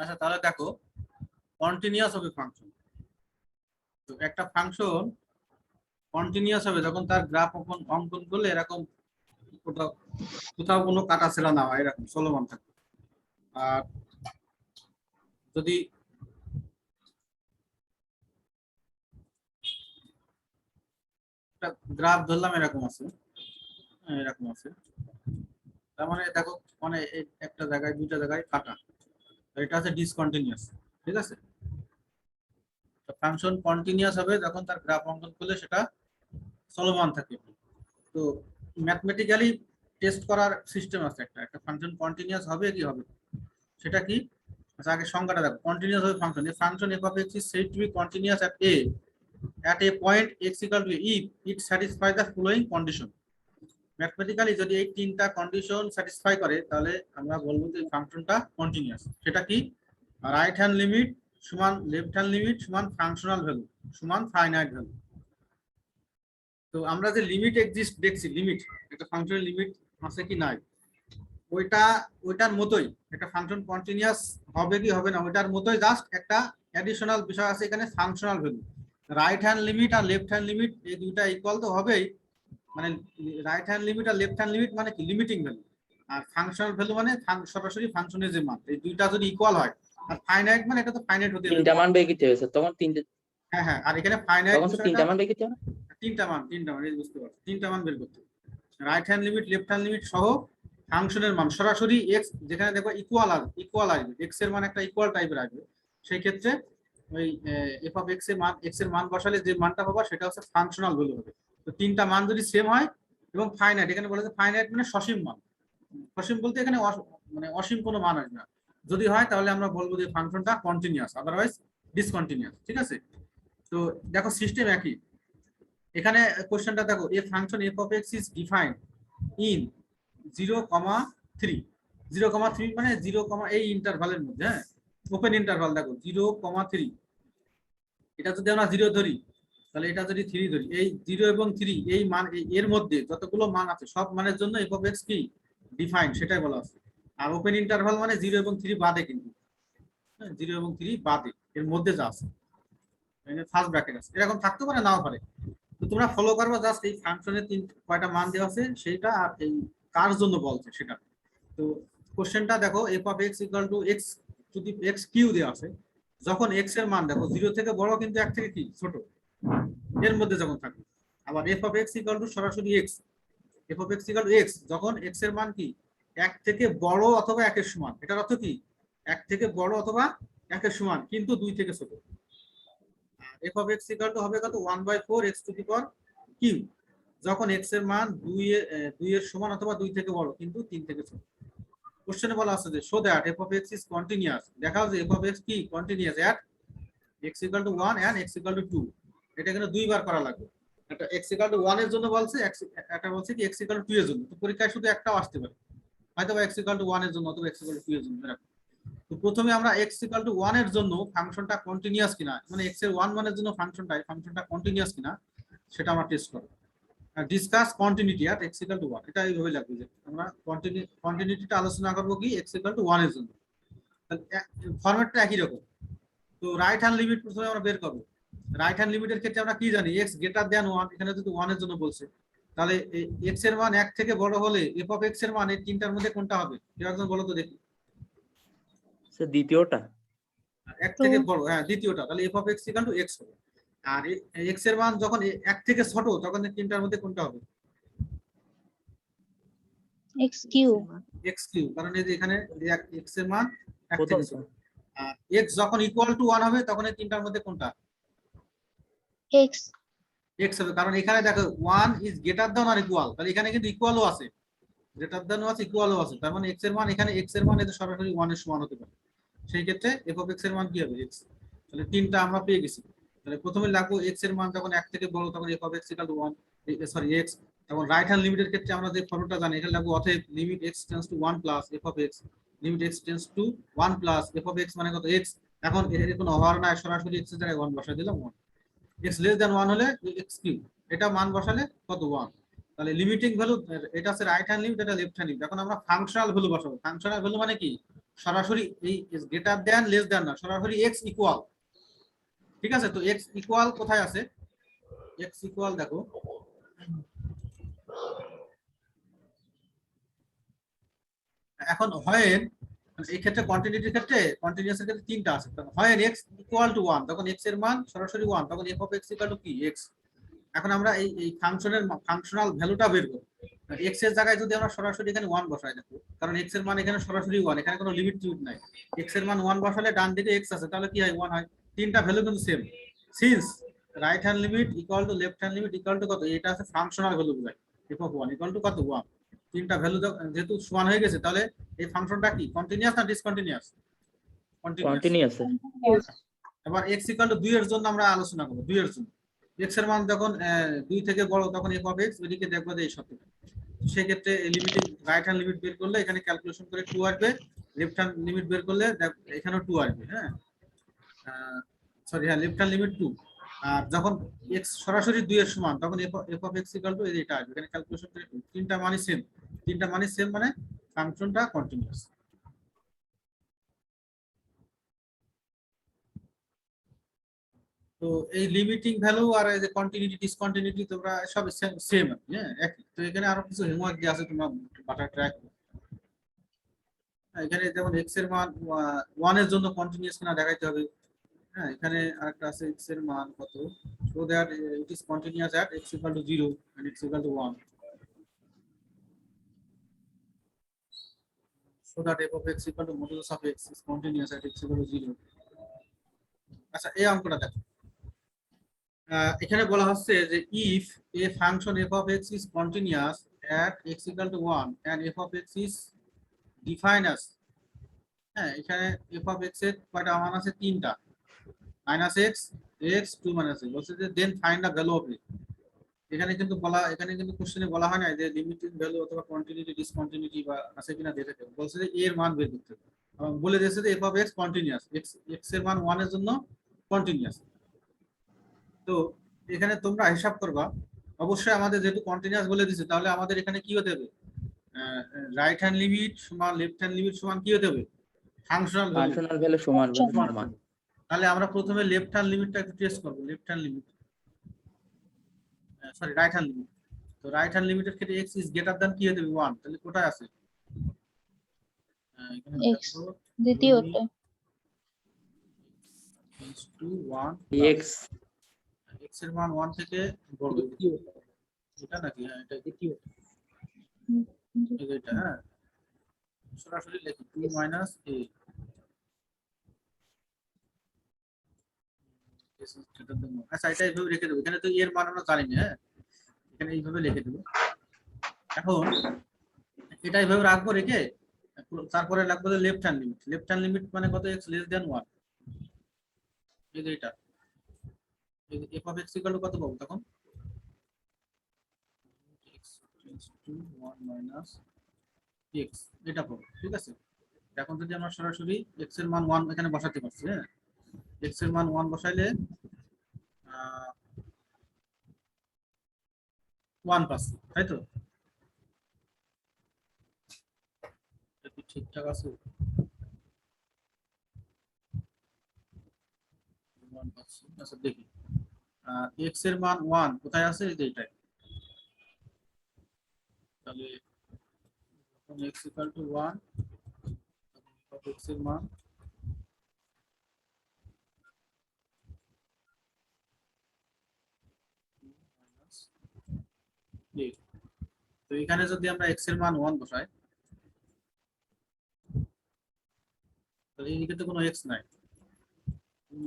আচ্ছা তাহলে দেখো কন্টিনিউয়াস হবে ফাংশন। তো একটা ফাংশন কন্টিনিউয়াস হবে যখন তার গ্রাফ অঙ্কন করলে এরকম কোথাও কোথাও কোনো কাটাছেড়া না হয়, এরকম চলমান থাকে। আর যদি একটা গ্রাফ ধরলাম এরকম আছে, এরকম আছে, তার মানে দেখো মানে একটা জায়গায় দুইটা জায়গায় কাটা, এটা আছে ডিসকন্টিনিউয়াস। ঠিক আছে, ফাংশন কন্টিনিউয়াস হবে যখন তার গ্রাফ অঙ্কন করলে সেটা চলমান থাকে। তো ম্যাথমেটিক্যালি টেস্ট করার সিস্টেম আছে, একটা একটা ফাংশন কন্টিনিউয়াস হবে কি হবে সেটা কি। আচ্ছা আগে সংজ্ঞাটা দেখো, কন্টিনিউয়াস হবে function, a function f of x is said to be continuous at a point x equal to if it satisfy the following condition। Mathematically যদি এই তিনটা কন্ডিশন স্যাটিসফাই করে তাহলে আমরা বলবো যে ফাংশনটা কন্টিনিউয়াস। সেটা কি, রাইট হ্যান্ড লিমিট সমান লেফট হ্যান্ড লিমিট সমান ফাংশনাল ভ্যালু সমান ফাইনাইট ভ্যালু। তো আমরা যে লিমিট এক্সিস্ট দেখছি, লিমিট একটা ফাংশনের লিমিট আছে কি নাই, ওইটার মতোই একটা ফাংশন কন্টিনিউয়াস হবে কি হবে না ওইটার মতোই, জাস্ট একটা অ্যাডিশনাল বিষয় আছে এখানে, functional value. Right hand limit আর লেফট হ্যান্ড লিমিট এই দুইটা ইকুয়াল তো হবেই, মানে রাইট হ্যান্ড লিমিট আর লেফট হ্যান্ড লিমিট মানে কি লিমিটিং ভ্যালু, আর ফাংশনাল ভ্যালু মানে সরাসরি ফাংশনের যে মান, এই দুইটা যদি ইকুয়াল হয়। আর ফাইনাইট মানে এটা তো ফাইনাইট হতে হবে, তিনটা মান বের করতে হবে স্যার, তখন তিনটে। হ্যাঁ হ্যাঁ, আর এখানে ফাইনাইট তখন স্যার তিনটা মান বের করতে হবে। তিনটা মান এই বুঝতে পারছো, তিনটা মান বের করতে হবে। Right hand limit left hand limit সহ ফাংশনের মান সরাসরি এক্স, যেখানে দেখো ইকুয়াল আসবে এক্স এর মান একটা ইকুয়াল টাইপের আসবে, সেই ক্ষেত্রে ওই এফ অফ এক্স এর মান বসালে যে মানটা পাবা সেটা হচ্ছে ফাংশনাল ভ্যালু হবে। তো তিনটা মান যদি সেম হয় এবং ফাইনাইট, এখানে বলে যে ফাইনাইট মানে সসীম মান, সসীম বলতে এখানে মানে অসীম কোনো মান আসবে না, যদি হয় তাহলে আমরা বলবো যে ফাংশনটা কন্টিনিউয়াস, আদারওয়াইজ ডিসকন্টিনিউয়াস। ঠিক আছে, তো দেখো সিস্টেম একই। এখানে কোশ্চেনটা দেখো, a function f of x is defined in 0,3, 0,3 মানে 0, এই ইন্টারভালের মধ্যে, হ্যাঁ ওপেন ইন্টারভাল দেখো 0,3, এটা যদি আমরা 0 ধরি তাহলে এটা যদি 3 ধরি, এই 0 এবং 3 এই মান এর মধ্যে যতগুলো মান আছে সব মানের জন্য এফ অফ এক্স কি ডিফাইন্ড, সেটাই বলা আছে। আর ওপেন ইন্টারভাল মানে 0 এবং 3 বাদে, কিন্তু 0 এবং 3 বাদে এর মধ্যে যা আছে ফার্স্ট ব্র্যাকেট আছে, এরকম থাকতে পারে নাও পারে। তো তোমরা ফলো করবে জাস্ট এই ফাংশনের কয়টা মান দেওয়া আছে সেটা, আর এই কার জন্য বলছে সেটা। তো কোশ্চেনটা দেখো, f of x equal to x to the x q দেওয়া আছে, যখন এক্স এর মান দেখো 0 থেকে বড় কিন্তু 1 থেকে কি ছোট, এর মধ্যে যখন থাকে। আবার f of x equal to সরাসরি x, f of x equal to x যখন এক্স এর মান কি 1 থেকে বড় অথবা 1 এর সমান, এটার অর্থ কি 1 থেকে বড় অথবা 1 এর সমান কিন্তু 2 থেকে ছোট। F of x equal to হবে কত 1/4 x to the power q, যখন এক্স এর মান 2 এর সমান অথবা 2 থেকে বড় কিন্তু 3 থেকে ছোট। কোশ্চেনে বলা আছে যে show that f of x is continuous, দেখাও যে এফ অফ এক্স কি continuous at x equal to 1 and x equal to 2। এটা কিন্তু দুইবার করা লাগবে, একটা এক্স ইকুয়াল টু 1 এর জন্য বলছে, একটা বলছে কি এক্স ইকুয়াল টু 2 এর জন্য। তো পরীক্ষায় শুধু একটাও আসতে পারে, হয়তো বা এক্স ইকুয়াল টু 1 এর জন্য অথবা এক্স ইকুয়াল টু 2 এর জন্য এরকম। তো প্রথমে আমরা এক্স ইকুয়াল টু 1 এর জন্য ফাংশনটা কন্টিনিউয়াস কিনা, মানে এক্স এর 1 মানের জন্য ফাংশনটা কন্টিনিউয়াস কিনা সেটা আমরা টেস্ট করব। Discuss continuity at x equal to 1, এটা এইভাবে লাগবে যে আমরা কন্টিনিউটিটা আলোচনা করব কি এক্স ইকুয়াল টু 1 এর জন্য। ফরম্যাটটা একই রকম। তো রাইট হ্যান্ড লিমিট প্রথমে আমরা বের করব। রাইট হ্যান্ড লিমিটের ক্ষেত্রে আমরা কি জানি, এক্স গ্রেটার দ্যান 1, এখানে যদি 1 এর জন্য বলছে তাহলে এক্স এর মান 1 থেকে বড় হলে এফ অফ এক্স এর মান এই তিনটার মধ্যে কোনটা হবে, কেউ একজন বলো তো দেখি। স্যার দ্বিতীয়টা। 1 থেকে বড়, হ্যাঁ দ্বিতীয়টা, তাহলে F of x equal to x হবে। আর এক্স এর মান যখন 1 থেকে ছোট তখন এই তিনটার মধ্যে কোনটা হবে, এক্স কিউ, এক্স কিউ, কারণ এই যে এখানে এক্স এর মান 1 প্রথম থেকে ছোট। আর এক্স যখন ইকুয়াল টু 1 হবে তখন এই তিনটার মধ্যে কোনটা এক্স এক্স হবে, কারণ এখানে দেখো 1 is greater than or equal, তাহলে এখানে কিন্তু ইকুয়ালও আছে, গ্রেটার দ্যানও আছে ইকুয়ালও আছে, তার মানে এক্স এর মান এখানে এক্স এর মান এতে সরাসরি 1 এর সমান হতে পারে। সেই ক্ষেত্রে এফ অফ এক্স এর মান কি হবে এক্স। তাহলে তিনটা আমরা পেয়ে গেছি। তাহলে প্রথমে লাগবো এক্স এর মান যখন 1 থেকে বড় তখন F of x equal to 1, sorry x. এবং রাইট হ্যান্ড লিমিটের ক্ষেত্রে আমরা যে ফর্মুলাটা জানি এখানে লাগবো অতএব limit x tends to 1 plus F of x, limit x tends to 1 plus F of x মানে কত এক্স। এখন এর কোনো হওয়ার নাই, সরাসরি এক্স এর জায়গায় 1 বসাই দিলাম, 1 এক্স লেস দ্যান 1 হলে এক্স কিউব, এটা মান বসালে কত 1। তাহলে লিমিটিং ভ্যালু এটা আছে রাইট হ্যান্ড লিমিট, এটা লেফট হ্যান্ড লিমিট। এখন আমরা ফাংশনাল ভ্যালু বসাবো। ফাংশনাল ভ্যালু মানে কি, সরাসরি এই গ্রেটার দেন লেস দেন না, সরাসরি এক্স ইকুয়াল। ঠিক আছে, তো এক্স ইকুয়াল কোথায় আছে? এক্স ইকুয়াল দেখো এখন হয় এই ক্ষেত্রে কন্টিনিউটির ক্ষেত্রে কন্টিনিউয়াসের ক্ষেত্রে তিনটা আছে। হয় এক্স ইকুয়াল টু 1 তখন এক্স এর মান সরাসরি 1, তখন F of x equal two কি এক্স। এখন আমরা এই ফাংশনের ফাংশনাল ভ্যালুটা বের করব। এক্স এর জায়গায় যদি আমরা সরাসরি এখানে 1 বসাই দেখো, কারণ এক্স এর মান এখানে সরাসরি 1, এখানে কোনো লিমিট টিমিট নাই। এক্স এর মান 1 বসালে ডান দিকে এক্স আছে, তাহলে কি হয় 1 হয়। তিনটা ভ্যালু কিন্তু same. Since right hand limit equal to left hand limit equal two কত, এটা আছে ফাংশনাল ভ্যালু বোঝায়। এফ অফ 1 ইকুয়াল টু কত 1। তিনটা ভ্যালু যেহেতু সমান হয়ে গেছে, তাহলে এই ফাংশনটা কি কন্টিনিউয়াস না ডিসকন্টিনিউয়াস? কন্টিনিউয়াস। কন্টিনিউয়াস। এবার x ইকুয়াল টু 2 এর জন্য আমরা আলোচনা করব। 2 এর জন্য x এর মান যখন 2 থেকে বড় তখন f অফ x, ওইদিকে দেখবো যে এই সত্যটা। সেই ক্ষেত্রে লিমিটিং রাইট হ্যান্ড লিমিট বের করলে এখানে ক্যালকুলেশন করে 2 আসবে, লেফট হ্যান্ড লিমিট বের করলে এখানেও 2 আসবে। হ্যাঁ সরি, হ্যাঁ লেফট হ্যান্ড লিমিট 2। আর যখন x সরাসরি 2 এর সমান তখন f of x equal two এটা আসবে। এখানে ক্যালকুলেশন করে 2, তিনটা মানই সেম। তিনটা মানই সেম মানে ফাংশনটা কন্টিনিউয়াস। তো এই লিমিটিং ভ্যালু আর এই যে কন্টিনিউটি ডিসকন্টিনিউটি তোমরা সব সেম। হ্যাঁ একই। তো এখানে আরো কিছু হোমওয়ার্ক দেওয়া আছে, তোমরা বাটার ট্র্যাক। এখানে যেমন এক্স এর মান 1 এর জন্য কন্টিনিউয়াস কিনা দেখাইতে হবে। হ্যাঁ এখানে আরেকটা আছে এক্স এর মান কত, so that it is continuous at x equal to 0 and x equal to 1, so that f of x equal to modulus of x is continuous at x equal to 0. আচ্ছা এই অঙ্কটা দেখো, এখানে বলা হচ্ছে যে if a function f of x is continuous at x equal to 1 and f of x is defined as, হ্যাঁ এখানে f of x এর কয়টা মান আছে? তিনটা, minus x, x, 2 minus x। বলছে যে then find the value of it। এখানে কিন্তু কোশ্চেনে বলা হয় না যে লিমিটিং ভ্যালু অথবা কন্টিনিউটি ডিসকন্টিনিউটি বা আছে কিনা দেখে দেবে, বলছে যে এর মান বের করতে হবে। এবং বলে দিয়েছে যে f of x continuous, x এর মান 1 এর জন্য কন্টিনিউয়াস। তো এখানে তোমরা হিসাব করবা, অবশ্যই আমাদের যেহেতু কন্টিনিউয়াস বলে দিয়েছে, তাহলে আমাদের এখানে কি হতে হবে? রাইট হ্যান্ড লিমিট সমান লেফট হ্যান্ড লিমিট সমান কি হতে হবে? Functional value. ফাংশনাল ভ্যালু সমান সমান। তাহলে আমরা প্রথমে লেফট হ্যান্ড লিমিটটা একটু টেস্ট করব। Left hand limit, sorry right hand limit. তো রাইট হ্যান্ড লিমিটের ক্ষেত্রে x ইজ গ্রেটার দ্যান কি হতে হবে? 1। তাহলে কোথায় আছে? এখানে x দ্বিতীয়টা is to 1 x x এর মান 1 থেকে বড়, এটা নাকি? হ্যাঁ এটা দ্বিতীয়, এটা হ্যাঁ সরাসরি লিখি 2 মাইনাস a। আচ্ছা এটা এইভাবে রেখে দেবো, এখানে তো এর মান আমরা জানি না। হ্যাঁ এখানে এইভাবে লিখে দেবো। এখন এটা এইভাবে রাখবো, রেখে তারপরে রাখবো যে left hand limit. Left hand limit মানে কত? x less than 1। এই যে এটা f of x equal two কত পাবো তখন? x tends to 1 minus x, এটা পাবো। ঠিক আছে, এখন যদি আমরা সরাসরি x এর মান 1 এখানে বসাতে পারছি। হ্যাঁ x এর মান 1 বসাইলে 1 পাচ্ছি, তাই তো? ঠিকঠাক আছে? 1 পাচ্ছি। আচ্ছা দেখি x এর মান 1 কোথায় আছে? এই যে এটাই। তাহলে যখন x ইকুয়াল টু 1 তখন x এর মান তো এখানে যদি আমরা x এর মান 1 বসাই, তাহলে এদিকে তো কোনো x নাই,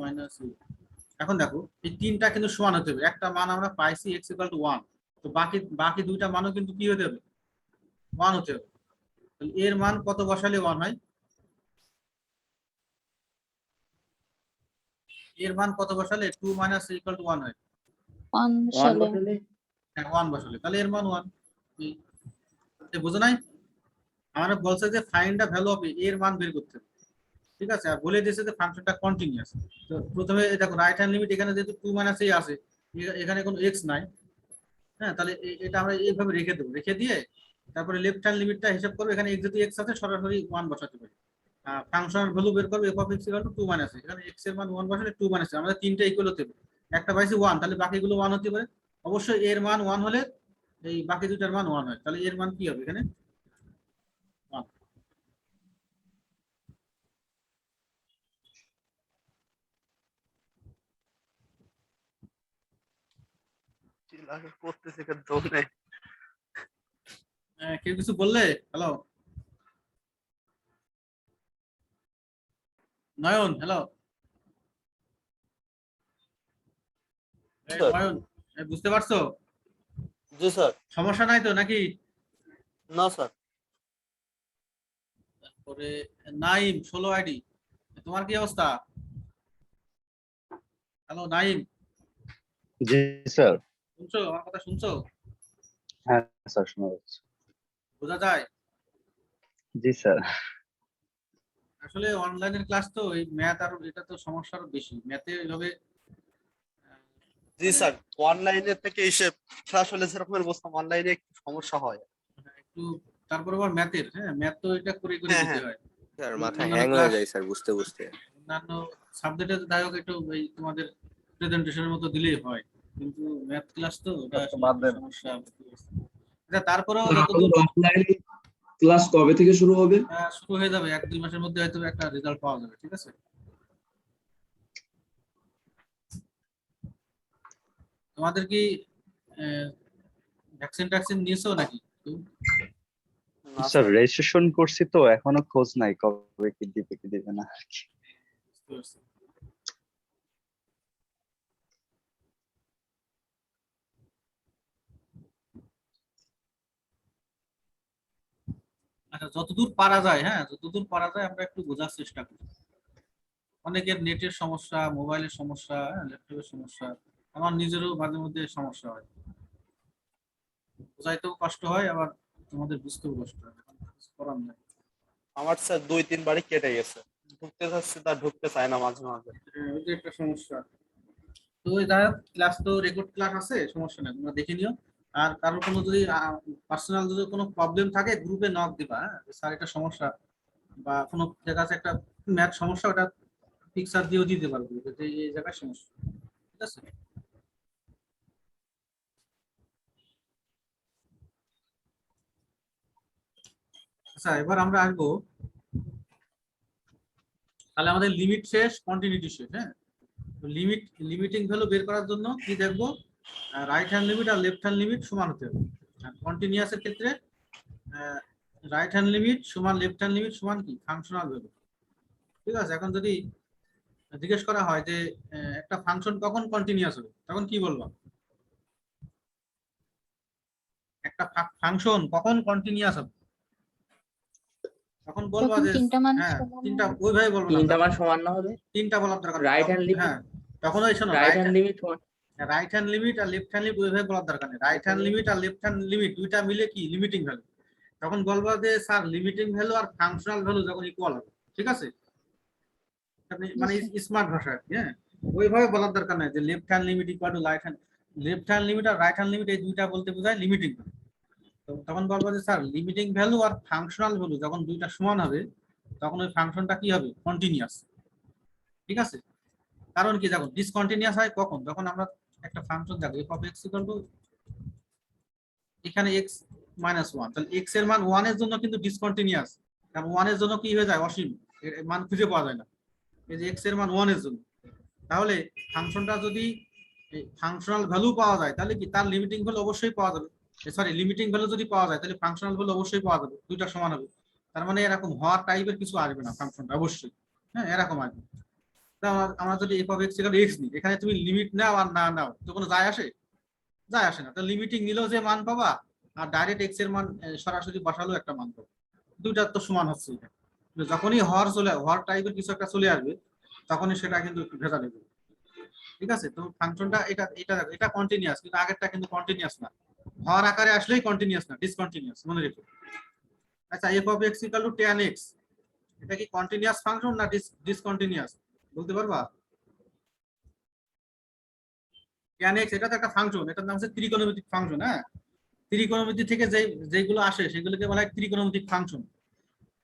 মাইনাস। এখন দেখো এই তিনটা কিন্তু সমান হতে হবে। একটা মান আমরা পাইছি x ইকুয়াল টু 1, তো বাকি দুইটা মানও কিন্তু কি হতে হবে? 1 হতে হবে। তাহলে এর মান কত বসালে 1 হয়? এর মান কত বসালে 2 মাইনাস ইকুয়াল টু 1 হয়? 1 1 সালে বসালে হ্যাঁ 1 বসালে, তাহলে এর মান 1। বুঝো নাই? আমরা বলছে যে ফাইন্ড দ্য ভ্যালু অফ এর মান বের করতে হবে। ঠিক আছে, আর বলে দিয়েছে যে ফাংশনটা কন্টিনিউয়াস। তো প্রথমে দেখো রাইট হ্যান্ড লিমিট এখানে যেহেতু 2 মাইনাস a আছে, এখানে কোনো x নাই। হ্যাঁ তাহলে এটা আমরা এইভাবে রেখে দেবো, রেখে দিয়ে তারপরে লেফট হ্যান্ড লিমিটটা হিসাব করবো। এখানে x যেহেতু x আছে সরাসরি 1 বসাতে পারি। ফাংশনাল ভ্যালু বের করবো f of x equal to 2 minus a, এখানে x এর মান 1 বসালে 2 minus a, আমাদের তিনটা ইকুয়াল হতে হবে, একটা পাইছি 1, তাহলে বাকিগুলো 1 হতে পারে, অবশ্যই এর মান 1 হলে এই বাকি দুটার মান 1 হয়, তাহলে এর মান কি হবে এখানে 1। করতেছে কেন দৌড়ে? কেউ কিছু বললে? হ্যালো নয়ন, হ্যালো স্যার। নয়ন, বুঝতে পারছো? জি স্যার। সমস্যা নাই তো নাকি? না স্যার। তারপরে নাইম 16 আইডি, তোমার কি অবস্থা? হ্যালো নাইম, জি স্যার। শুনছো আমার কথা? শুনছো? হ্যাঁ স্যার, শোনা যাচ্ছে। বোঝা যায়? জি স্যার। আসলে অনলাইনের ক্লাস তো এই ম্যাথ আর এটা তো সমস্যা আরো বেশি, ম্যাথে এইভাবে জি স্যার, অনলাইনে থেকে এসে আসলে যেরকমের বলতাম অনলাইনে একটু সমস্যা হয়। একটু, তারপর আবার ম্যাথের, হ্যাঁ ম্যাথ তো এটা করে করে হ্যাঁ, দিতে হ্যাঁ। হয়। স্যার মাথা অন্যান্য হ্যাং হয়ে class, যায় স্যার বুঝতে বুঝতে। অন্যান্য সাবজেক্টের দায়ক একটু এই তোমাদের প্রেজেন্টেশনের মতো দিলেই হয়, কিন্তু ম্যাথ ক্লাস তো এটা আসলে বাদ দেন। সমস্যা। আচ্ছা, তারপরেও যতদূর অফলাইন ক্লাস কবে থেকে শুরু হবে? শুরু হয়ে যাবে 1-2 মাসের মধ্যে হয়তো একটা রেজাল্ট পাওয়া যাবে, ঠিক আছে? তোমাদের কি ভ্যাকসিন ট্যাকসিন নিয়েছো নাকি? না স্যার স্যার। রেজিস্ট্রেশন করছি তো এখনো খোঁজ নাই কবে কি দিবে কি দিবে না। বুঝতে পারছি। আচ্ছা, যতদূর পারা যায়, হ্যাঁ যতদূর পারা যায় আমরা একটু বোঝার চেষ্টা করি। অনেকের নেটের সমস্যা, মোবাইলের সমস্যা, ল্যাপটপের সমস্যা, আমার নিজেরও মাঝে মধ্যে সমস্যা হয়, বোঝাইতেও কষ্ট হয়, আবার তোমাদের বুঝতেও কষ্ট হয়, এখন কিছু করার নাই। আমার স্যার 2-3 বারই কেটে গেছে, ঢুকতে যাচ্ছে তা ঢুকতে চায় না মাঝে মাঝে। ওই যে একটা সমস্যা। তো ওই যাই ক্লাস তো রেকর্ড ক্লাস আছে, সমস্যা নেই, তোমরা দেখে নিও। আর কারোর কোনো যদি পার্সোনাল যদি কোনো প্রবলেম থাকে গ্রুপে নক দিবা, হ্যাঁ স্যার এটা সমস্যা, বা কোনো জায়গা আছে একটা ম্যাথ সমস্যা, ওটা পিকচার দিয়েও দিতে পারবো যে এই জায়গায় সমস্যা, ঠিক আছে? আচ্ছা, এবার আমরা আসবো, তাহলে আমাদের লিমিট শেষ, কন্টিনিউটি শেষ, হ্যাঁ। লিমিটিং ভ্যালু বের করার জন্য কি দেখবো, রাইট হ্যান্ড লিমিট আর লেফট হ্যান্ড লিমিট সমান হতে হবে। কন্টিনিউয়াসের ক্ষেত্রে রাইট হ্যান্ড লিমিট সমান লেফট হ্যান্ড লিমিট সমান কি ফাংশনাল ভ্যালু, ঠিক আছে? এখন যদি জিজ্ঞেস করা হয় যে একটা ফাংশন কখন কন্টিনিউয়াস হবে, তখন কি বলবো? একটা ফাংশন কখন কন্টিনিউয়াস হবে, তখন বলবো তখন যে তিনটা মান হ্যাঁ সমান তিনটা, হবে। ওইভাবে বলবো না, তিনটা মান সমান না হবে, তিনটা বলার দরকার রাইট হ্যান্ড লিমিট, হ্যাঁ তখন ওই শোনো, রাইট হ্যান্ড লিমিট সমান। রাইট হ্যান্ড লিমিট আর লেফট হ্যান্ড লিমিট ওইভাবে বলার দরকার নেই, রাইট হ্যান্ড লিমিট আর লেফট হ্যান্ড লিমিট দুইটা মিলে কি লিমিটিং ভ্যালু, তখন বলবো যে স্যার লিমিটিং ভ্যালু আর ফাংশনাল ভ্যালু যখন ইকুয়াল হবে, ঠিক আছে? আপনি মানে স্মার্ট ভাষা আর কি, হ্যাঁ ওইভাবে বলার দরকার নাই যে left hand limit equal to right hand, left hand limit আর রাইট হ্যান্ড লিমিট এই দুইটা বলতে বোঝায় লিমিটিং, তখন বলবো যে স্যার লিমিটিং ভ্যালু আর ফাংশনাল ভ্যালু যখন দুইটা সমান হবে তখন ওই ফাংশনটা কি হবে কন্টিনিউয়াস, ঠিক আছে? কারণ কি দেখো ডিসকন্টিনিউয়াস হয় কখন, যখন আমরা একটা ফাংশন দেখো f of x equal two এখানে x মাইনাস 1, তাহলে x এর মান 1 এর জন্য কিন্তু ডিসকন্টিনিউয়াস, কারণ 1 এর জন্য কি হয়ে যায় অসীম, এর মান খুঁজে পাওয়া যায় না, এই যে x এর মান 1 এর জন্য, তাহলে ফাংশনটা যদি ফাংশনাল ভ্যালু পাওয়া যায় তাহলে কি তার লিমিটিং ভ্যালু অবশ্যই পাওয়া যাবে, সরি লিমিটিং ভ্যালু যদি পাওয়া যায় তাহলে ফাংশনাল ভ্যালু অবশ্যই পাওয়া যাবে, দুইটা সমান হবে, তার মানে এরকম হওয়ার টাইপের কিছু আসবে না ফাংশনটা অবশ্যই, হ্যাঁ এরকম আসবে। আমরা যদি f of x এখানে x নিই, এখানে তুমি লিমিট নাও আর না নাও তো কোনো যায় আসে? যায় আসে না। তো লিমিটিং নিলেও যে মান পাবা আর ডাইরেক্ট x এর মান সরাসরি বসালেও একটা মান পাবা, দুইটার তো সমান হচ্ছে এটা। যখনই হওয়ার টাইপের কিছু একটা চলে আসবে তখনই সেটা কিন্তু একটু ভেজা দেবে, ঠিক আছে? তো ফাংশনটা এটা এটা এটা কন্টিনিউয়াস, কিন্তু আগেরটা কিন্তু কন্টিনিউয়াস না, হওয়ার আকারে আসলেই কন্টিনিউয়াস না, ডিসকন্টিনিউয়াস, মনে রেখো। আচ্ছা, f of x equal to tan x, এটা কি কন্টিনিউয়াস ফাংশন না ডিসকন্টিনিউয়াস বলতে পারবা? tan x এটা তো একটা ফাংশন, এটার নাম হচ্ছে ত্রিকোণমিতিক ফাংশন, হ্যাঁ ত্রিকোণমিতি থেকে যেগুলো আসে সেগুলোকে বলা হয় ত্রিকোণমিতিক ফাংশন।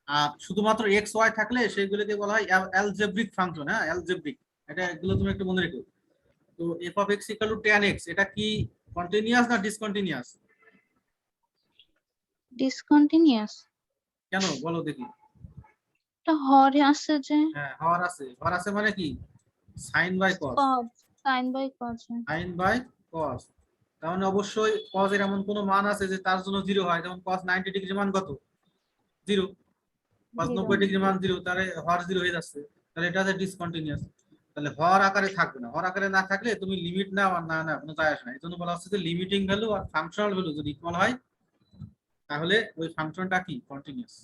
আর শুধুমাত্র এক্স ওয়াই থাকলে সেগুলোকে বলা হয় অ্যালজেব্রিক ফাংশন। হ্যাঁ, অ্যালজেব্রিক, এটা এগুলো তুমি একটু মনে রেখো। তো F of x equal two tan x, এটা কি কন্টিনিউয়াস না ডিসকন্টিনিউয়াস? ডিসকন্টিনিউয়াস। কেন বলো দেখি। এটা হরে আছে যে হ্যাঁ, হর আছে। হর আছে মানে কি? Sine by cos. cos sin by cos। Sine by cos, তার মানে অবশ্যই cos এর এমন কোনো মান আছে যে তার জন্য 0 হয়। যেমন cos 90 ডিগ্রি মান কত? 0। cos 90 ডিগ্রি মান 0, তাহলে হর 0 হয়ে যাচ্ছে। তাহলে এটা হচ্ছে ডিসকন্টিনিউয়াস। তাহলে হর আকারে থাকবে না। হর আকারে না থাকলে তুমি লিমিট নাও আর না না কোনো যায় আসে না। এই জন্য বলা হচ্ছে যে লিমিটিং ভ্যালু আর ফাংশনাল ভ্যালু যদি ইকুয়াল হয় তাহলে ওই ফাংশনটা কি কন্টিনিউয়াস।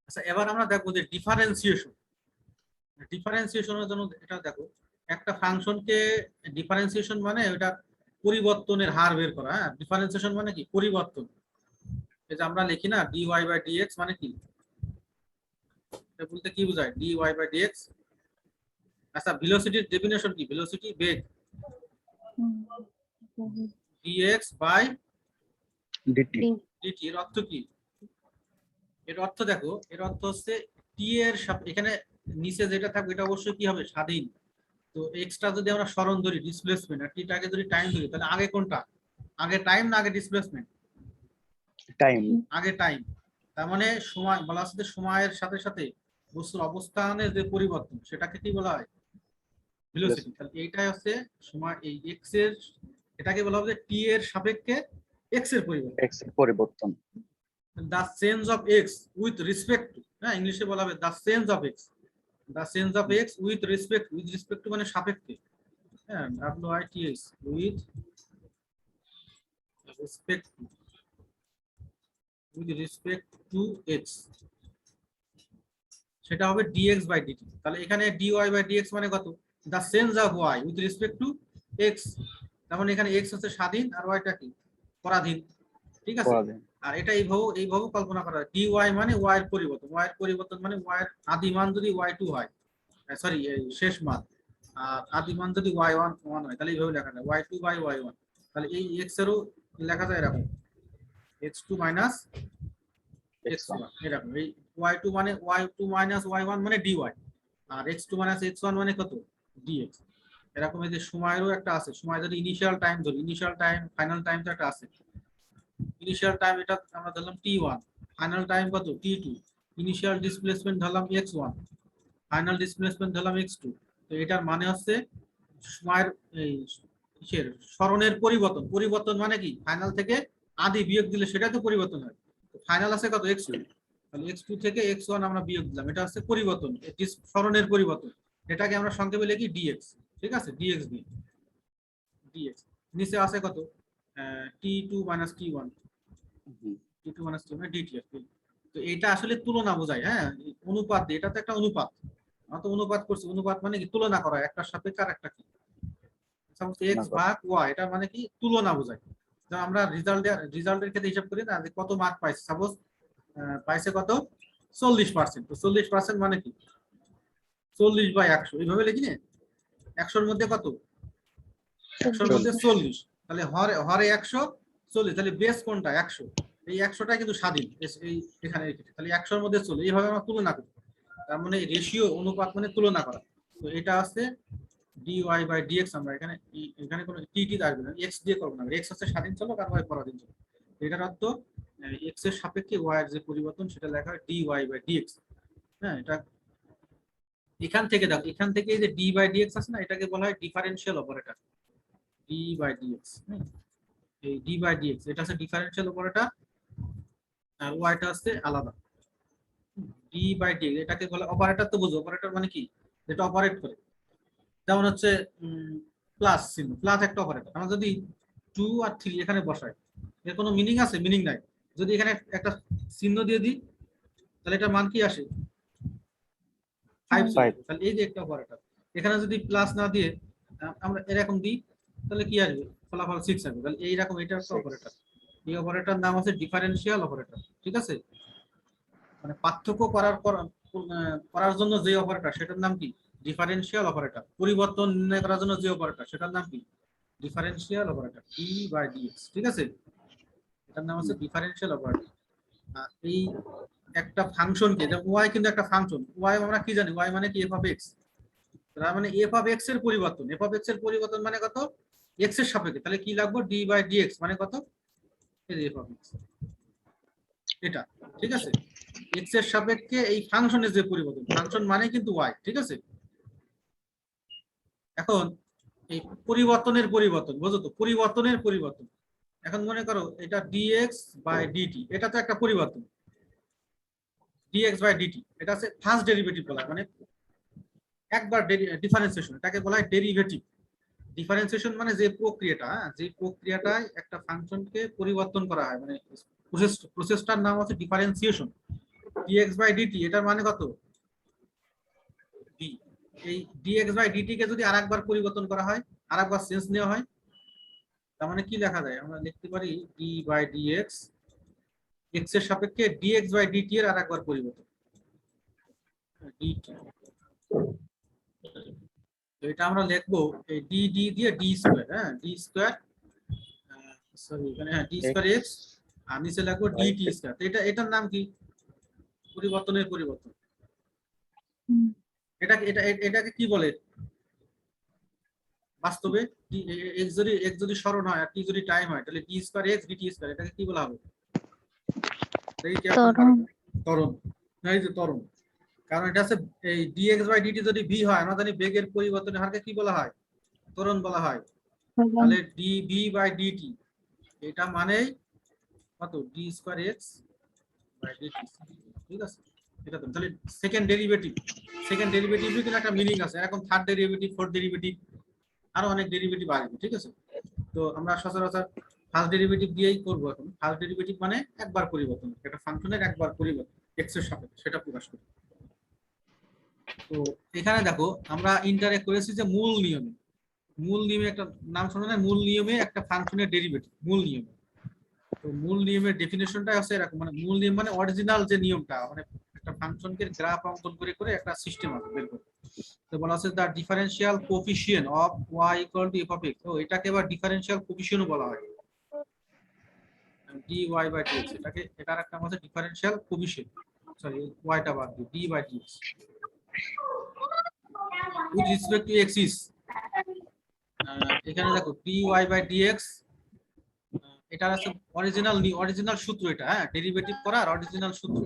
আচ্ছা, এবার আমরা দেখবো যে ডিফারেন্সিয়েশন। ডিফারেন্সিয়েশনের জন্য এটা দেখো, একটা ফাংশনকে ডিফারেন্সিয়েশন মানে ওটা পরিবর্তনের হার বের করা। হ্যাঁ, ডিফারেন্সিয়েশন মানে কি? পরিবর্তন। এই যে আমরা লিখি না dy বাই dx মানে কি? এটা বলতে কি বোঝায় dy বাই dx? আচ্ছা, ভেলোসিটির ডেফিনেশন কি? ভেলোসিটি বেগ dx বাই ডিটি। dt। এর অর্থ কি? এর অর্থ দেখো, এর অর্থ হচ্ছে t এর এখানে নিচে যেটা থাকবে এটা অবশ্যই কি হবে? স্বাধীন। তো এক্সটা যদি আমরা সরণ ধরি ডিসপ্লেসমেন্ট, আর টিটাকে যদি টাইম ধরি, তাহলে আগে কোনটা? আগে টাইম না আগে ডিসপ্লেসমেন্ট? টাইম। আগে টাইম। তার মানে সময় বলা হচ্ছে যে সময়ের সাথে সাথে বস্তুর অবস্থানের যে পরিবর্তন সেটাকে কি বলা হয়? ভেলোসিটি। তাহলে এইটাই হচ্ছে সময়, এই এক্স এর, এটাকে বলা হবে টি এর সাপেক্ষে এক্স এর পরিবর্তন। এক্স এর পরিবর্তন। The change of x with respect two, হ্যাঁ ইংলিশে বলা হবে the change of x. The change of x with respect, with respect two মানে সাপেক্ষে। হ্যাঁ, WITH, with respect two, with respect two x, সেটা হবে dx বাই dt। তাহলে এখানে dy বাই dx মানে কত? The change of y with respect to x। তার মানে এখানে x হচ্ছে স্বাধীন আর y টা কি? পরাধীন। ঠিক আছে। পরাধীন। আর এটা এইভাবে কল্পনা করা হয়, dy মানে y এর পরিবর্তন। y এর পরিবর্তন মানে y এর আদি মান যদি y2 হয়, সরি শেষ মান, আর আদি মান যদি y1 হয়, তাহলে এইভাবে লেখা যায় y2 বাই y1। তাহলে এই x এরও লেখা যায় এরকম x2 মাইনাস x1 এরকম। এই y2 মানে y2 মাইনাস y1 মানে dy, আর x2 মাইনাস x1 মানে কত? dx। এরকম এই যে সময়েরও একটা আছে, সময় যদি ইনিশিয়াল টাইম ধরি, ইনিশিয়াল টাইম ফাইনাল টাইম তো একটা আছে। ইনিশিয়াল টাইম এটা আমরা ধরলাম t1, ফাইনাল টাইম কত? t2। ইনিশিয়াল ডিসপ্লেসমেন্ট ধরলাম x1, ফাইনাল ডিসপ্লেসমেন্ট ধরলাম x2। তো এটার মানে হচ্ছে সময়ের এই কিসের সরণের পরিবর্তন। পরিবর্তন মানে কি? ফাইনাল থেকে আদি বিয়োগ দিলে সেটা তো পরিবর্তন হয়। ফাইনাল আছে কত? x2, তাহলে x2 থেকে x1 আমরা বিয়োগ দিলাম, এটা হচ্ছে পরিবর্তন, সরণের পরিবর্তন। এটাকে আমরা সংক্ষেপে লিখি dx। ঠিক আছে, dx দিয়ে dx। নিচে আছে কত? t2 minus t1, t2 minus t1 dt। তো এটা আসলে তুলনা বোঝায়। হ্যাঁ, অনুপাত, এটা তো একটা অনুপাত। আমরা তো অনুপাত করছি। অনুপাত মানে কি? তুলনা করা, একটা সাপেক্ষে আর একটা কি x ভাগ y, এটা মানে কি? তুলনা বোঝায়। যেমন আমরা রেজাল্টের ক্ষেত্রে হিসাব করি না যে কত মার্ক পাইছে। সাপোজ পাইছে কত? 40%। তো 40% মানে কি? 40 বাই 100, এইভাবে লিখি না? 100 এর মধ্যে কত? 100 এর মধ্যে 40। তাহলে হরে 100, 40, তাহলে বেস কোনটা? 100। এই 100টা কিন্তু স্বাধীন এই এখানে রেখেছে। তাহলে 100 এর মধ্যে 40, এইভাবে আমরা তুলনা করি। তার মানে রেশিও, অনুপাত মানে তুলনা করা। তো এটা আছে dy বাই dx। আমরা এখানে এখানে কোনো টি আসবে না, x দিয়ে করব না। x হচ্ছে স্বাধীন চলক আর y পরাধীন চলক। এটার অর্থ x এর সাপেক্ষে y এর যে পরিবর্তন সেটা লেখা হয় dy বাই dx। হ্যাঁ, এটা এখান থেকে দেখো, এখান থেকে এই যে d বাই dx আছে না, এটাকে বলা হয় differential operator, d by dx। এই d বাই dx এটা হচ্ছে ডিফারেনশিয়াল অপারেটর, আর y টা হচ্ছে আলাদা। d বাই dx এটাকে বলে অপারেটর। তো বুঝো অপারেটর মানে কি? যেটা অপারেট করে। যেমন হচ্ছে প্লাস চিহ্ন, প্লাস একটা অপারেটর। আমরা যদি 2 আর 3 এখানে বসাই, এর কোনো মিনিং আছে? মিনিং নাই। যদি এখানে একটা চিহ্ন দিয়ে দিই, তাহলে এটা মান কি আসে? 5। তাহলে এই যে একটা অপারেটর, এখানে যদি প্লাস না দিয়ে আমরা এরকম দিই, তাহলে কি আসবে? ফলাফল 6 আসবে। তাহলে এইরকম এটা একটা অপারেটর। এই অপারেটর নাম হচ্ছে ডিফারেনশিয়াল অপারেটর। ঠিক আছে, মানে পার্থক্য করার জন্য যে অপারেটর সেটার নাম কি? Differential operator. পরিবর্তন নির্ণয় করার জন্য যে অপারেটর সেটার নাম কি? Differential operator, d by dx। ঠিক আছে, এটার নাম হচ্ছে ডিফারেনশিয়াল অপারেটর। এই একটা ফাংশনকে, যেমন ওয়াই কিন্তু একটা ফাংশন, ওয়াই আমরা কি জানি, ওয়াই মানে কি এফ অফ এক্স। তার মানে এফ অফ এক্স এর পরিবর্তন, এফ অফ এক্স এর পরিবর্তন মানে কত, এক্স এর সাপেক্ষে, তাহলে কি লাগবে, ডি বাই ডিএক্স মানে কত, এফ অফ এক্স, এটা ঠিক আছে। এক্স এর সাপেক্ষে এই ফাংশনের যে পরিবর্তন, ফাংশন মানে কিন্তু ওয়াই, ঠিক আছে। এখন এই পরিবর্তনের পরিবর্তন, বুঝো তো, পরিবর্তনের পরিবর্তন। এখন মনে করো এটা ডিএক্স বাই ডিটি, এটা তো একটা পরিবর্তন, ডিএক্স বাই ডিটি, এটা হচ্ছে ফার্স্ট ডেরিভেটিভ বলা হয়, মানে একবার ডিফারেন্সিয়েশন, এটাকে বলা হয় ডেরিভেটিভ। ডিফারেন্সিয়েশন মানে যে প্রক্রিয়াটা, যে প্রক্রিয়াটায় একটা ফাংশনকে পরিবর্তন করা হয়, মানে প্রসেসটার নাম হচ্ছে ডিফারেন্সিয়েশন। ডিএক্স বাই ডিটি এটার মানে কত, ডি। এই ডিএক্স বাই ডিটি কে যদি আরেকবার পরিবর্তন করা হয়, আরেকবার চেঞ্জ নেওয়া হয়, তার মানে কি লেখা যায়, আমরা লিখতে পারি ডি বাই ডিএক্স, এক্স এর সাপেক্ষে ডিএক্স বাই ডিটি এর আরেকবার পরিবর্তন, ডিটি। এটা আমরা লিখবো এই ডি ডি দিয়ে ডি স্কয়ার, হ্যাঁ ডি স্কয়ার, সরি এখানে হ্যাঁ ডি স্কয়ার এক্স, আর নিচে লিখবো ডিটি স্কয়ার। এটার নাম কি, পরিবর্তনের পরিবর্তন। এটাকে কি বলে বাস্তবে, এক্স যদি স্মরণ হয় আর টি যদি টাইম হয়, তাহলে d square x dt square, এটাকে কি বলা হবে, ত্বরণ। এই যে ত্বরণ, কারণ এটা হচ্ছে এই ডিএক্স বাই ডিটি যদি ভি হয়, আমরা জানি বেগের পরিবর্তনের হারকে কি বলা হয়, ত্বরণ বলা হয়। তাহলে ডি ভি বাই ডিটি এটা মানেই কত, d square x by dt, ঠিক আছে। এটা তো তাহলে সেকেন্ড ডেরিভেটিভ, সেকেন্ড ডেরিভেটিভের কিন্তু একটা মিনিং আছে, এরকম থার্ড ডেরিভেটিভ, ফোর্থ ডেরিভেটিভ, আরো অনেক ডেরিভেটিভ আসবে, ঠিক আছে। তো আমরা সচরাচর ফার্স্ট ডেরিভেটিভ দিয়েই করবো এখন। ফার্স্ট ডেরিভেটিভ মানে একবার পরিবর্তন, একটা ফাংশনের একবার পরিবর্তন এক্স এর সাপেক্ষে, সেটা প্রকাশ করি। তো এখানে দেখো আমরা ইন্টারেক্ট করেছি যে মূল নিয়মে, মূল নিয়মে একটা নাম শোনা যায়, মূল নিয়মে একটা ফাংশনের ডেরিভেটিভ, মূল নিয়মে। তো মূল নিয়মের ডেফিনেশনটা আছে এরকম, মানে মূল নিয়ম মানে অরিজিনাল যে নিয়মটা, মানে একটা ফাংশনকে গ্রাফ অঙ্কন করে করে একটা সিস্টেম আছে বের করতে। তো বলা আছে the differential coefficient of y equal to f of x, তো এটাকে আবার ডিফারেনশিয়াল কোএফিসিয়েন্টও বলা হয়, dy বাই dx, এটার একটা নাম আছে ডিফারেনশিয়াল কোএফিসিয়েন্ট, সরি y টা বাদ দিয়ে d by dx with respect to x is, এখানে দেখো dy বাই dx, এটা আছে অরিজিনাল সূত্র, এটা হ্যাঁ ডেরিভেটিভ করার অরিজিনাল সূত্র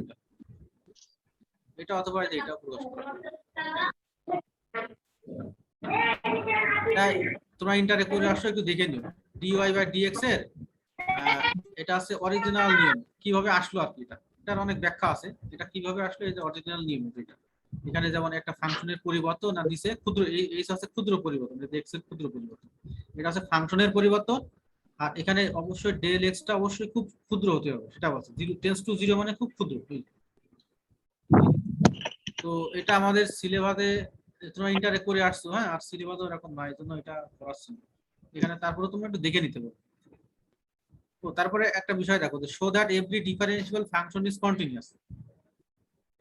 এটা অথবা এটা প্রকাশ করা। তাই তোমরা ইন্টারে করে আসো, একটু দেখে নিও dy বাই dx এর এটা আছে অরিজিনাল নিয়ম, কিভাবে আসলো আর কি, এটার অনেক ব্যাখ্যা আছে, এটা কিভাবে আসলো, এই যে অরিজিনাল নিয়ম যেটা এখানে, যেমন একটা ফাংশনের পরিবর্তন আর নিচে ক্ষুদ্র, এই হচ্ছে ক্ষুদ্র পরিবর্তন, এটা x এর ক্ষুদ্র পরিবর্তন, এটা হচ্ছে ফাংশনের পরিবর্তন। আর এখানে অবশ্যই ডেল এক্স টা অবশ্যই খুব ক্ষুদ্র হতে হবে, সেটা বলছে 0 টেন্ডস টু 0 মানে খুব ক্ষুদ্র। তো এটা আমাদের সিলেবাসে তোমরা ইন্টারে করে আসছো, হ্যাঁ, আর সিলেবাসও এরকম না, এই জন্য এটা করাচ্ছি এখানে, তারপরে তোমরা একটু দেখে নিতে পারো। তো তারপরে একটা বিষয় দেখো, show that every differential function is continuous,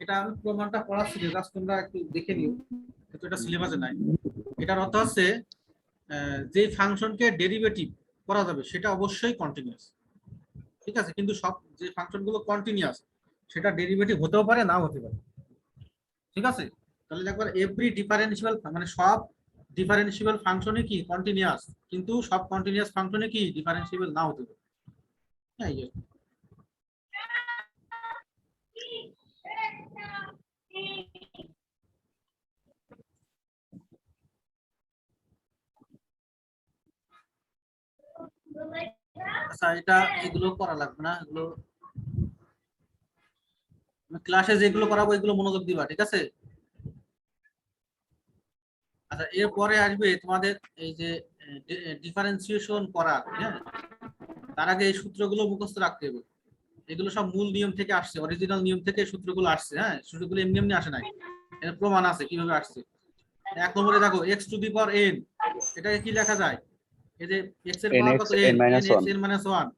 এটা আমি প্রমাণটা পড়াচ্ছি, জাস্ট তোমরা একটু দেখে নিও, কিন্তু এটা সিলেবাসে নাই। এটার অর্থ হচ্ছে যে ফাংশনকে ডেরিভেটিভ করা যাবে সেটা অবশ্যই কন্টিনিউয়াস, ঠিক আছে, কিন্তু সব যে ফাংশনগুলো কন্টিনিউয়াস সেটা ডেরিভেটিভ হতেও পারে, নাও হতে পারে, ঠিক আছে। তাহলে একবার এভরি ডিফারেন্সিয়াল মানে সব ডিফারেন্সিয়াল ফাংশনে কি কন্টিনিউয়াস, কিন্তু সব কন্টিনিউয়াস ফাংশনে কি ডিফারেন্সিয়েবল নাও হতে পারে, হ্যাঁ। আচ্ছা, এটা এগুলো করা লাগবে না, এগুলো ক্লাসে যেগুলো করাবো এগুলো মনোযোগ দিবা, ঠিক আছে। আচ্ছা, এরপরে আসবে তোমাদের এই যে ডিফারেন্সিয়েশন করা, হ্যাঁ, তার আগে এই সূত্রগুলো মুখস্থ রাখতে হবে, এগুলো সব মূল নিয়ম থেকে আসছে, অরিজিনাল নিয়ম থেকে সূত্রগুলো আসছে, হ্যাঁ, সূত্রগুলো এমনি এমনি আসে নাই, এর প্রমাণ আছে কিভাবে আসছে। এক নম্বরে দেখো x two the power n, এটাকে কি লেখা যায়, এই যে x এর পাওয়ার কত, n - 1,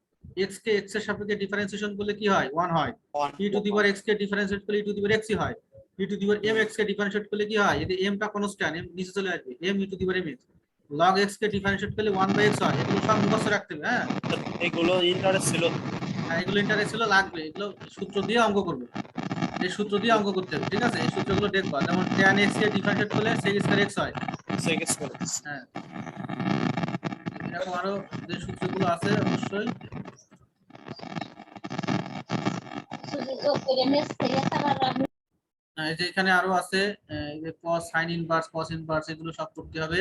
x কে x এর সাপেক্ষে ডিফারেন্সিয়েশন করলে কি হয়, 1 হয়, e two the power x K differentiate করলে e two the power x ই হয়, e two the power mx K differentiate করলে কি হয়, এই যে m টা কনস্ট্যান্ট, m নিচে চলে আসবে, m e two the power mx, log x K differentiate করলে 1/x হয়, এগুলো সব মুখস্থ রাখতে হবে, হ্যাঁ, এগুলো ইন্টারেস্ট ছিল। আর এগুলো ইন্টারেস্ট ছিল লাগবে, এগুলো সূত্র দিয়ে অঙ্ক করবে, এই সূত্র দিয়ে অঙ্ক করতে হবে, ঠিক আছে? এই সূত্রগুলো দেখবা, যেমন tan x কে ডিফারেন্সিয়েট করলে sec স্কয়ার x হয়। sec square x। হ্যাঁ, এরকম আরো যে সূত্রগুলো আছে অবশ্যই। এই যে এখানে আরো আছে, এই যে cos sin inverse cos inverse এগুলো সব করতে হবে,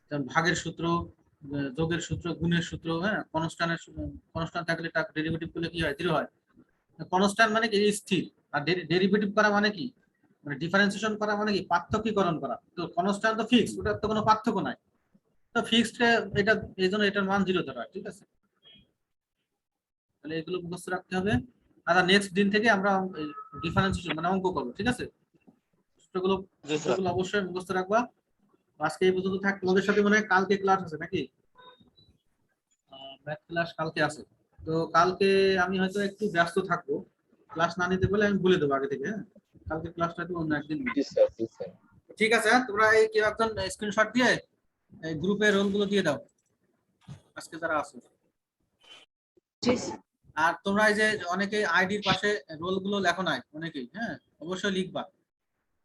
যেমন ভাগের সূত্র, যোগের সূত্র, গুণের সূত্র, হ্যাঁ, কনস্ট্যান্ট থাকলে তার ডেরিভেটিভ করলে কি হয়, 0 হয়। কনস্ট্যান্ট মানে কি স্থির, আর ডেরিভেটিভ করা মানে কি, মানে ডিফারেন্সিয়েশন করা মানে কি পার্থক্যীকরণ করা। তো কনস্ট্যান্ট তো ফিক্সড, ওটার তো কোনো পার্থক্য নাই, তো ফিক্সড এটা এইজন্য এটার মান 0 ধরা হয়, ঠিক আছে? তাহলে এগুলো মুখস্থ রাখতে হবে। আর নেক্সট দিন থেকে আমরা ডিফারেন্সিয়েশন মানে অঙ্ক করবো, ঠিক আছে? সূত্রগুলো জি স্যার। সূত্রগুলো অবশ্যই মুখস্থ রাখবা। আজকে এই পর্যন্ত থাক, তোমাদের সাথে মনে হয় কালকে ক্লাস আছে নাকি? ম্যাথ ক্লাস কালকে আছে, তো কালকে আমি হয়তো একটু ব্যস্ত থাকবো, ক্লাস না নিতে বলে আমি বলে দেবো আগে থেকে, হ্যাঁ? কালকে ক্লাসটা একটু অন্য একদিন নিবো। জি স্যার, জি স্যার। ঠিক আছে, হ্যাঁ? তোমরা এই কেউ একজন স্ক্রিনশট দিয়ে এই গ্রুপে রোলগুলো দিয়ে দাও আজকে যারা আছে। আর তোমরা এই যে অনেকে আইডির পাশে রোলগুলো লেখো নাই অনেকেই, হ্যাঁ, অবশ্যই লিখবা।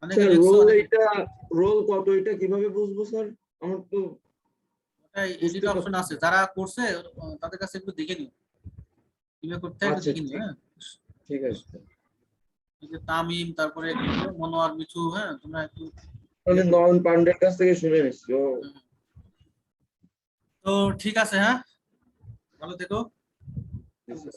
অনেকে স্যার লিখছো, রোল অনেকে এটা রোল কত এটা কিভাবে বুঝবো স্যার? আমার তো এডিট অপশন আছে, যারা করছে তাদের কাছে একটু দেখে নিও কিভাবে করতে হয়, একটু আচ্ছা, দেখে নিও, হ্যাঁ? ঠিক আছে স্যার। এই যে তামিম, তারপরে মনোয়ার, মিঠু, হ্যাঁ, তোমরা একটু। আমি নয়ন পান্ডের কাছ থেকে শুনে নিচ্ছি। ও তো ঠিক আছে, হ্যাঁ, ভালো থেকো। জি স্যার।